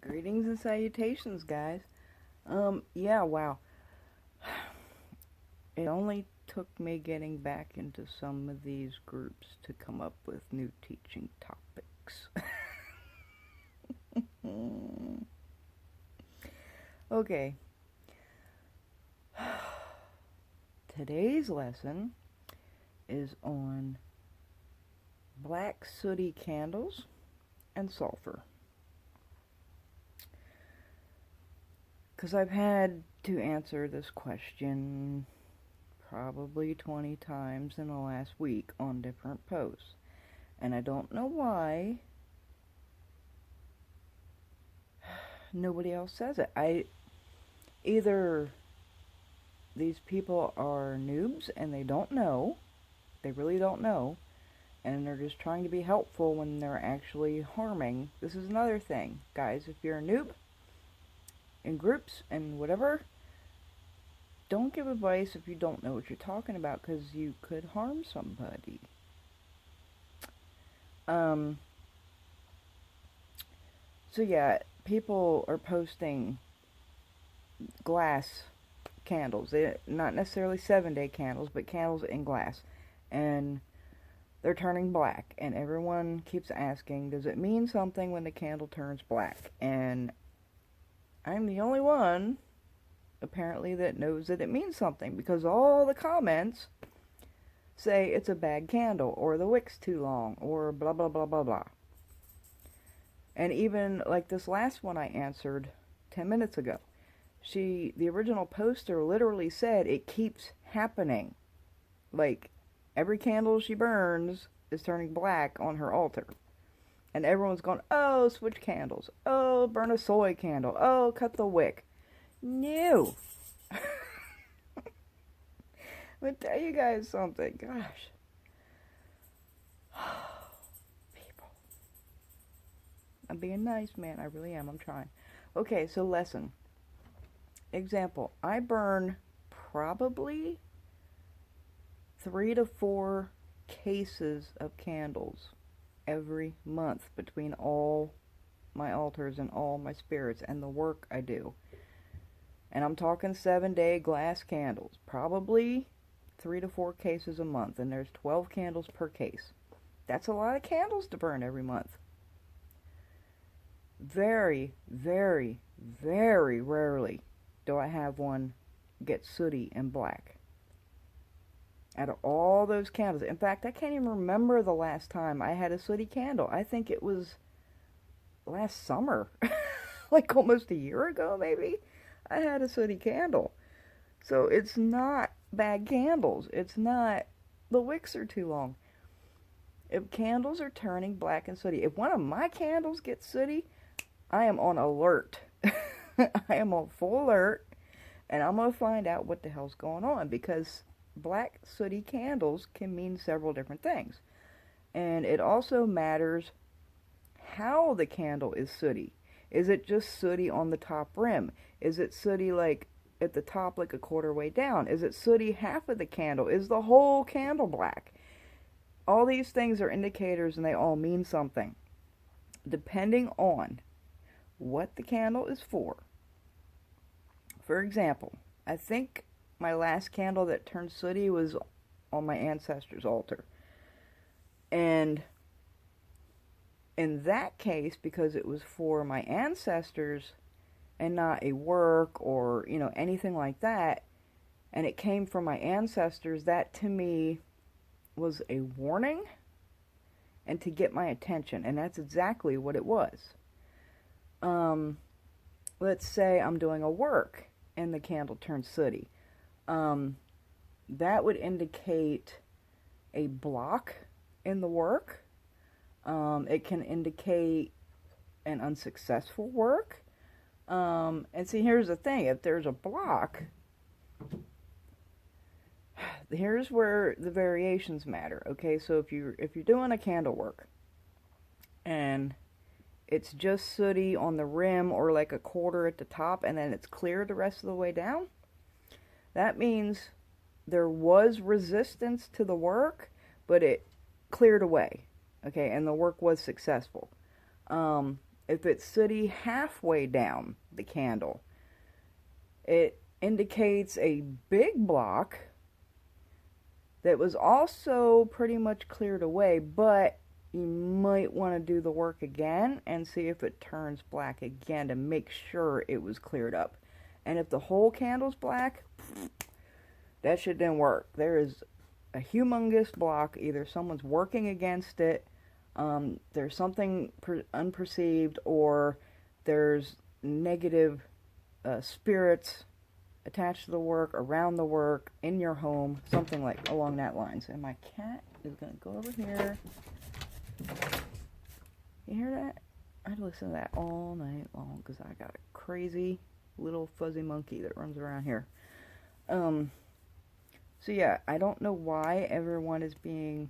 Greetings and salutations, guys. Yeah, wow. It only took me getting back into some of these groups to come up with new teaching topics. Okay. Today's lesson is on black sooty candles and sulfur. Because I've had to answer this question probably 20 times in the last week on different posts. And I don't know why nobody else says it. Either these people are noobs and they don't know, they really don't know, and they're just trying to be helpful when they're actually harming. This is another thing, guys. If you're a noob in groups and whatever, don't give advice if you don't know what you're talking about, because you could harm somebody. So yeah, people are posting glass candles. Not necessarily 7-day candles, but candles in glass. And they're turning black. And everyone keeps asking, does it mean something when the candle turns black? And I'm the only one, apparently, that knows that it means something, because all the comments say it's a bad candle, or the wick's too long, or blah blah blah blah blah. And even like this last one I answered 10 minutes ago, the original poster literally said it keeps happening. Like, every candle she burns is turning black on her altar. And everyone's going, oh, switch candles. Oh, burn a soy candle. Oh, cut the wick. No. I'm going to tell you guys something. Gosh. People. I'm being nice, man. I really am. I'm trying. Okay, so lesson. Example. I burn probably 3 to 4 cases of candles every month between all my altars and all my spirits and the work I do. And I'm talking 7-day glass candles. Probably 3 to 4 cases a month. And there's 12 candles per case. That's a lot of candles to burn every month. Very, very, very rarely do I have one get sooty and black. Out of all those candles. In fact, I can't even remember the last time I had a sooty candle. I think it was last summer. Like almost a year ago, maybe. I had a sooty candle. So it's not bad candles. It's not the wicks are too long. If candles are turning black and sooty, if one of my candles gets sooty, I am on alert. I am on full alert, and I'm going to find out what the hell's going on, because black sooty candles can mean several different things. And it also matters how the candle is sooty. Is it just sooty on the top rim? Is it sooty like at the top, like a quarter way down? Is it sooty half of the candle? Is the whole candle black? All these things are indicators, and they all mean something. Depending on what the candle is for. For example, I think my last candle that turned sooty was on my ancestor's altar. And in that case, because it was for my ancestors and not a work or, anything like that, and it came from my ancestors, that to me was a warning and to get my attention. And that's exactly what it was. Let's say I'm doing a work and the candle turns sooty. That would indicate a block in the work. It can indicate an unsuccessful work. And see, here's the thing. If there's a block, here's where the variations matter. Okay, so if you're doing a candle work and it's just sooty on the rim or like a quarter at the top, and then it's clear the rest of the way down, that means there was resistance to the work, but it cleared away. Okay, and the work was successful. If it's sooty halfway down the candle, it indicates a big block that was also pretty much cleared away, but you might want to do the work again and see if it turns black again to make sure it was cleared up. And if the whole candle's black, that shit didn't work. There is a humongous block. Either someone's working against it, there's something unperceived, or there's negative spirits attached to the work, around the work, in your home, something like along that lines. And my cat is going to go over here. You hear that? I'd listen to that all night long because I got a crazy little fuzzy monkey that runs around here. So yeah, I don't know why everyone is being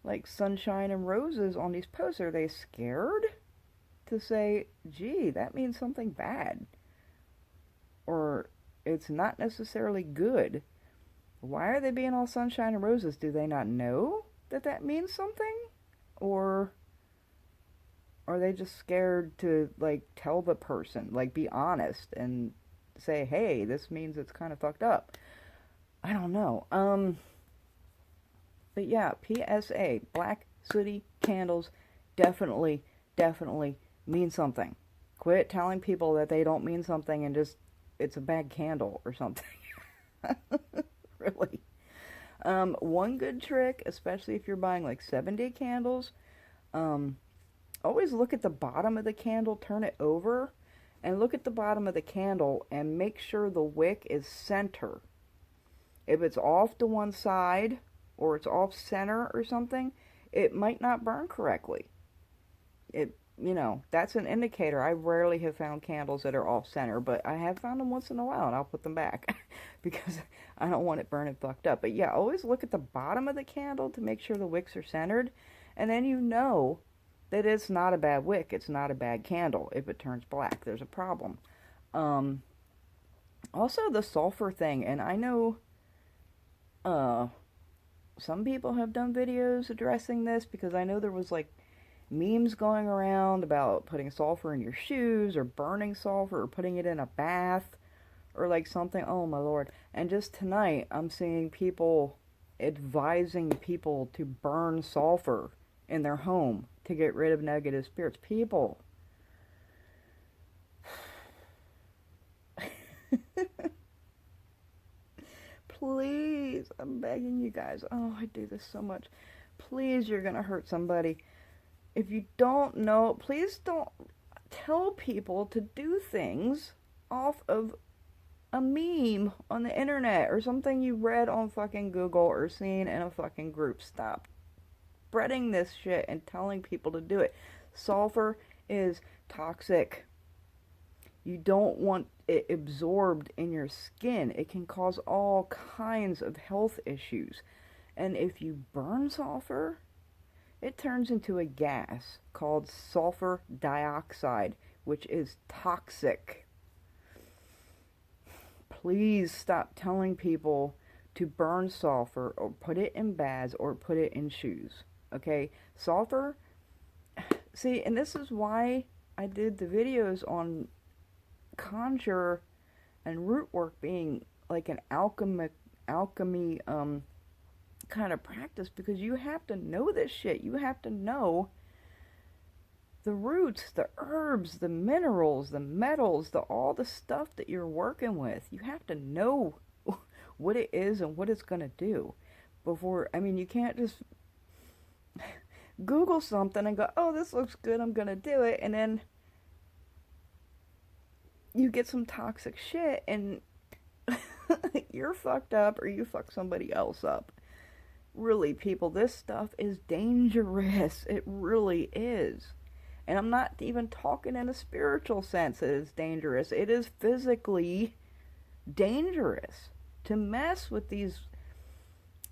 like sunshine and roses on these posts. Are they scared to say, gee, that means something bad? Or it's not necessarily good. Why are they being all sunshine and roses? Do they not know that that means something? Or are they just scared to, like, tell the person, like, be honest and say, hey, this means it's kind of fucked up? I don't know. But yeah, PSA, black sooty candles definitely mean something. Quit telling people that they don't mean something and just, it's a bad candle or something. Really. One good trick, especially if you're buying like 7-day candles, always look at the bottom of the candle, turn it over, and look at the bottom of the candle and make sure the wick is center. If it's off to one side or it's off center or something, it might not burn correctly. You know, that's an indicator. I rarely have found candles that are off center, but I have found them once in a while, and I'll put them back because I don't want it burning fucked up. But yeah, always look at the bottom of the candle to make sure the wicks are centered, and then you know that it's not a bad wick. It's not a bad candle. If it turns black, there's a problem. Also, the sulfur thing, and I know some people have done videos addressing this because I know there was like memes going around about putting sulfur in your shoes or burning sulfur or putting it in a bath or like something. Oh my lord. And just tonight I'm seeing people advising people to burn sulfur in their home to get rid of negative spirits. People. Please, I'm begging you guys. Oh, I do this so much. Please, you're gonna hurt somebody. If you don't know, please don't tell people to do things off of a meme on the internet or something you read on fucking Google or seen in a fucking group. Stop spreading this shit and telling people to do it. Sulfur is toxic. You don't want it absorbed in your skin. It can cause all kinds of health issues. And if you burn sulfur, it turns into a gas called sulfur dioxide, which is toxic. Please stop telling people to burn sulfur or put it in baths or put it in shoes. Okay? Sulfur, see, and this is why I did the videos on Conjure and root work being like an alchemy kind of practice, because you have to know this shit. You have to know the roots, the herbs, the minerals, the metals, all the stuff that you're working with. You have to know what it is and what it's going to do before. I mean, you can't just Google something and go, oh, this looks good, I'm going to do it, and then you get some toxic shit and you're fucked up or you fuck somebody else up. Really, people, this stuff is dangerous. It really is. And I'm not even talking in a spiritual sense that it's dangerous. It is physically dangerous to mess with these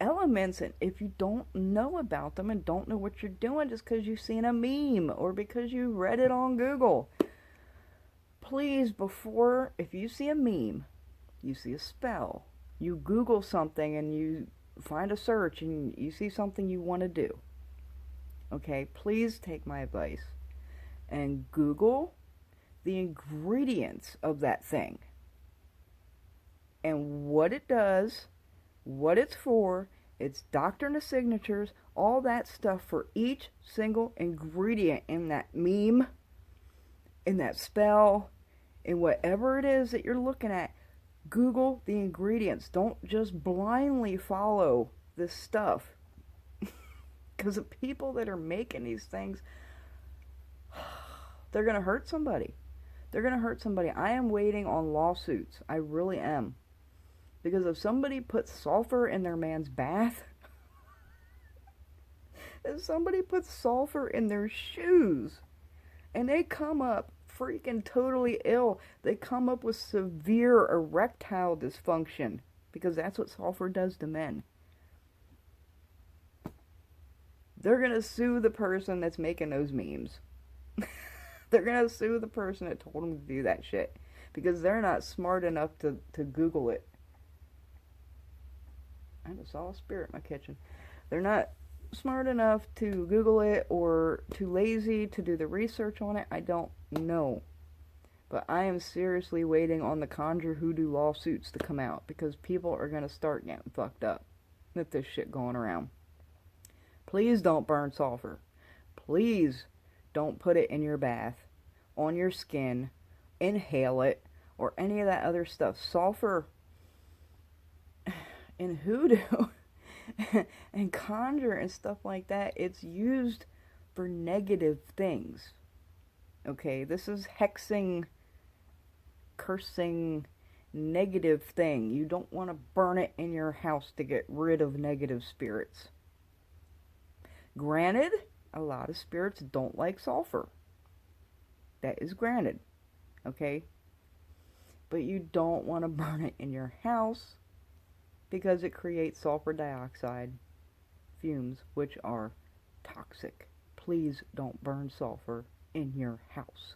elements, and if you don't know about them and don't know what you're doing just because you've seen a meme or because you read it on Google, please, before, if you see a meme, you see a spell, you Google something and you find a search and you see something you want to do, okay, please take my advice. and Google the ingredients of that thing and what it does, what it's for, its doctrine of signatures, all that stuff for each single ingredient in that meme, in that spell, in whatever it is that you're looking at. Google the ingredients. Don't just blindly follow this stuff. Because the people that are making these things, they're going to hurt somebody. They're going to hurt somebody. I am waiting on lawsuits. I really am. Because if somebody puts sulfur in their man's bath, if somebody puts sulfur in their shoes, and they come up freaking totally ill, they come up with severe erectile dysfunction, because that's what sulfur does to men. They're going to sue the person that's making those memes. They're going to sue the person that told them to do that shit, because they're not smart enough to Google it. I just saw a spirit in my kitchen. They're not smart enough to Google it, or too lazy to do the research on it. I don't know. But I am seriously waiting on the Conjure hoodoo lawsuits to come out, because people are going to start getting fucked up with this shit going around. Please don't burn sulfur. Please don't put it in your bath, on your skin, inhale it, or any of that other stuff. Sulfur in hoodoo and conjure and stuff like that, it's used for negative things. Okay, this is hexing, cursing, negative thing. You don't want to burn it in your house to get rid of negative spirits. Granted, a lot of spirits don't like sulfur. That is granted. Okay? But you don't want to burn it in your house, because it creates sulfur dioxide fumes, which are toxic. Please don't burn sulfur in your house.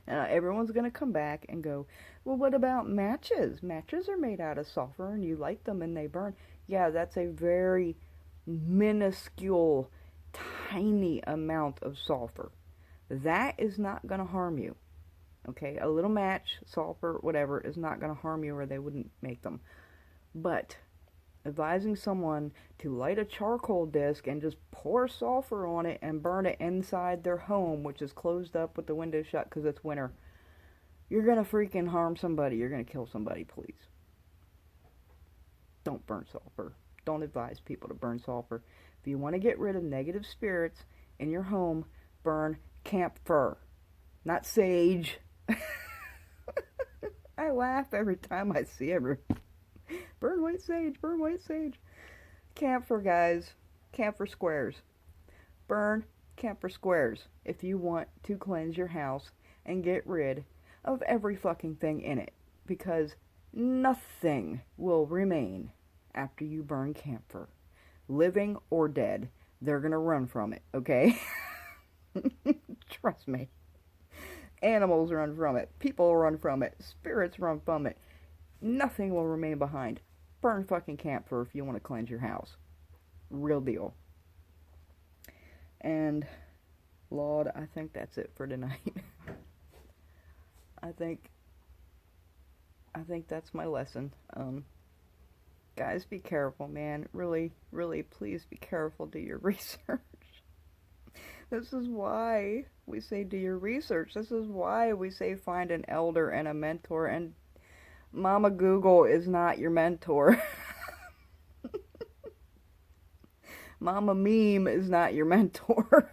Now, everyone's going to come back and go, well, what about matches? Matches are made out of sulfur, and you light them and they burn. Yeah, that's a very minuscule, tiny amount of sulfur. That is not going to harm you. Okay, a little match, sulfur, whatever, is not going to harm you, or they wouldn't make them. But advising someone to light a charcoal disc and just pour sulfur on it and burn it inside their home, which is closed up with the windows shut because it's winter, you're going to freaking harm somebody. You're going to kill somebody, please. Don't burn sulfur. Don't advise people to burn sulfur. If you want to get rid of negative spirits in your home, burn camphor, not sage. I laugh every time I see everyone. Burn white sage, burn white sage. Camphor, guys. Camphor squares. Burn camphor squares if you want to cleanse your house and get rid of every fucking thing in it. Because nothing will remain after you burn camphor. Living or dead, they're gonna run from it, okay? Trust me. Animals run from it. People run from it. Spirits run from it. Nothing will remain behind. Burn fucking camphor if you want to cleanse your house. Real deal. And, Lord, I think that's it for tonight. I think that's my lesson. Guys, be careful, man. Really, really, please be careful. Do your research. This is why we say do your research. This is why we say find an elder and a mentor. And Mama Google is not your mentor. Mama Meme is not your mentor.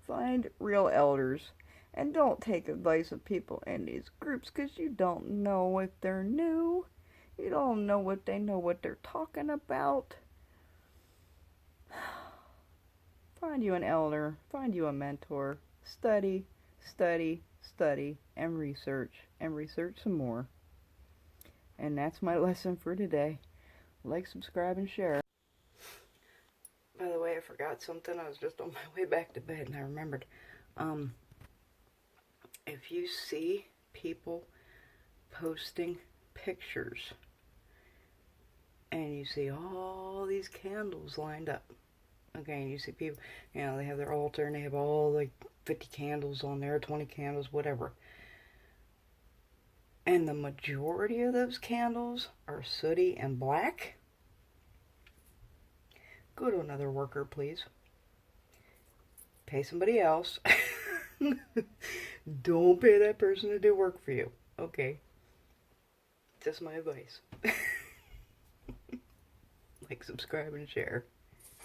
Find real elders. And don't take advice of people in these groups, because you don't know if they're new. You don't know what they know what they're talking about. Find you an elder. Find you a mentor. Study, study, study, and research some more. And that's my lesson for today. Like, subscribe, and share. By the way, I forgot something. I was just on my way back to bed and I remembered. If you see people posting pictures and you see all these candles lined up, Okay, and you see people, you know, they have their altar and they have all like 50 candles on there, 20 candles, whatever. And the majority of those candles are sooty and black. Go to another worker, please. Pay somebody else. Don't pay that person to do work for you. Okay. Just my advice. Like, subscribe, and share.